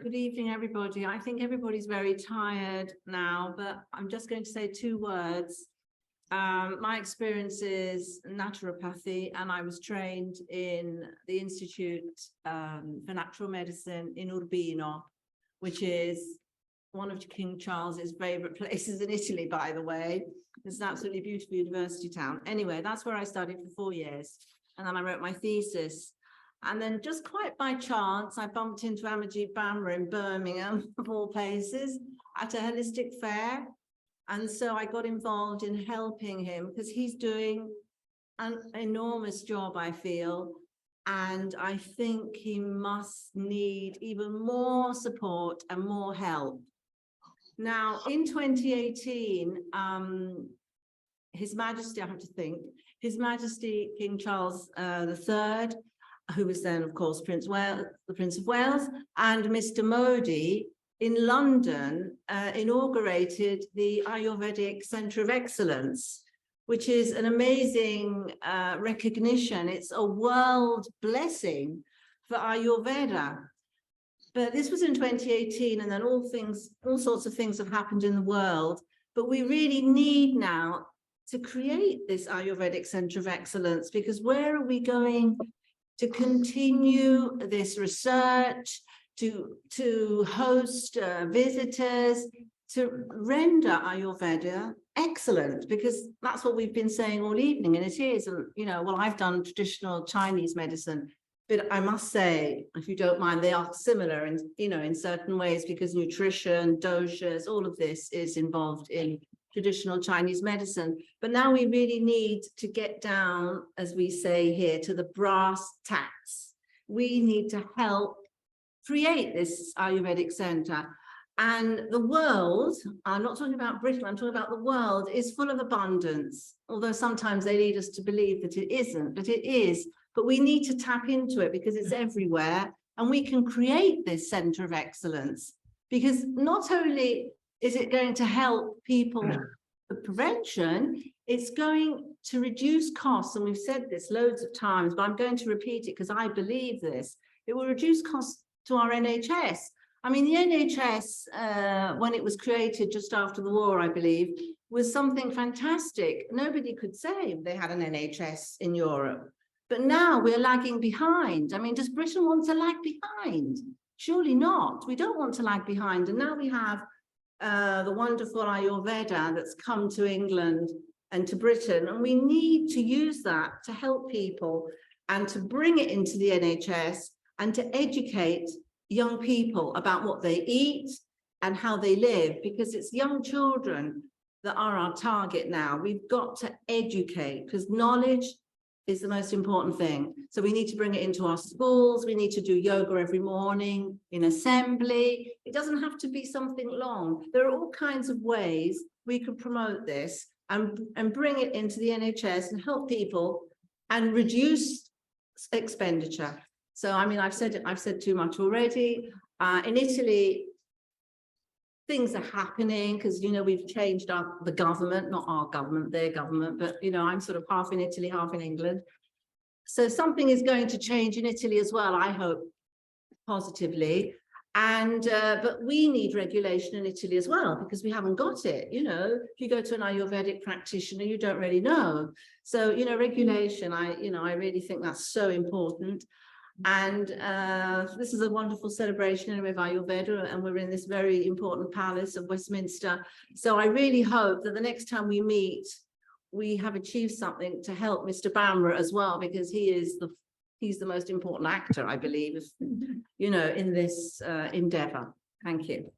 Good evening, everybody. I think everybody's very tired now, but I'm just going to say two words. My experience is naturopathy, and I was trained in the Institute for Natural Medicine in Urbino, which is one of King Charles's favorite places in Italy, by the way. It's an absolutely beautiful university town. Anyway, that's where I studied for 4 years. And then I wrote my thesis. And then just quite by chance, I bumped into Amarjeet-singh Bhamra in Birmingham, of all places, at a holistic fair. And so I got involved in helping him because he's doing an enormous job, I feel. And I think he must need even more support and more help. Now, in 2018, His Majesty, I have to think, His Majesty King Charles III, who was then, of course, the Prince of Wales, and Mr. Modi in London inaugurated the Ayurvedic Centre of Excellence, which is an amazing recognition. It's a world blessing for Ayurveda. But this was in 2018, and then all sorts of things have happened in the world. But we really need now to create this Ayurvedic Centre of Excellence, because where are we going to continue this research, to host visitors, to render Ayurveda excellent, because that's what we've been saying all evening, and it is. You know, well, I've done traditional Chinese medicine, but I must say, if you don't mind, they are similar, and in certain ways, because nutrition, doshas, all of this is involved in traditional Chinese medicine. But now we really need to get down, as we say here, to the brass tacks. We need to help create this Ayurvedic center. And the world, I'm not talking about Britain, I'm talking about the world, is full of abundance, although sometimes they lead us to believe that it isn't, but it is. But we need to tap into it because it's everywhere, and we can create this center of excellence, because not only is it going to help people with prevention, it's going to reduce costs, and we've said this loads of times, but I'm going to repeat it because I believe this. It will reduce costs to our NHS. I mean, the NHS, when it was created just after the war, I believe, was something fantastic. Nobody could say they had an NHS in Europe. But now we're lagging behind. I mean, does Britain want to lag behind? Surely not. We don't want to lag behind. And now we have the wonderful Ayurveda that's come to England and to Britain. And we need to use that to help people and to bring it into the NHS and to educate young people about what they eat and how they live, because it's young children that are our target now. We've got to educate, because knowledge is the most important thing. So we need to bring it into our schools. We need to do yoga every morning in assembly. It doesn't have to be something long. There are all kinds of ways we could promote this and bring it into the NHS and help people and reduce expenditure. So, I mean, I've said too much already. In Italy, things are happening because, we've changed the government, not our government, their government, but, I'm sort of half in Italy, half in England. So something is going to change in Italy as well, I hope, positively. And, but we need regulation in Italy as well, because we haven't got it. If you go to an Ayurvedic practitioner, you don't really know. So, regulation, I really think that's so important. And this is a wonderful celebration of Ayurveda, and we're in this very important palace of Westminster. So I really hope that the next time we meet, we have achieved something to help Mr. Bhamra as well, because he's the most important actor, I believe, in this endeavor. Thank you.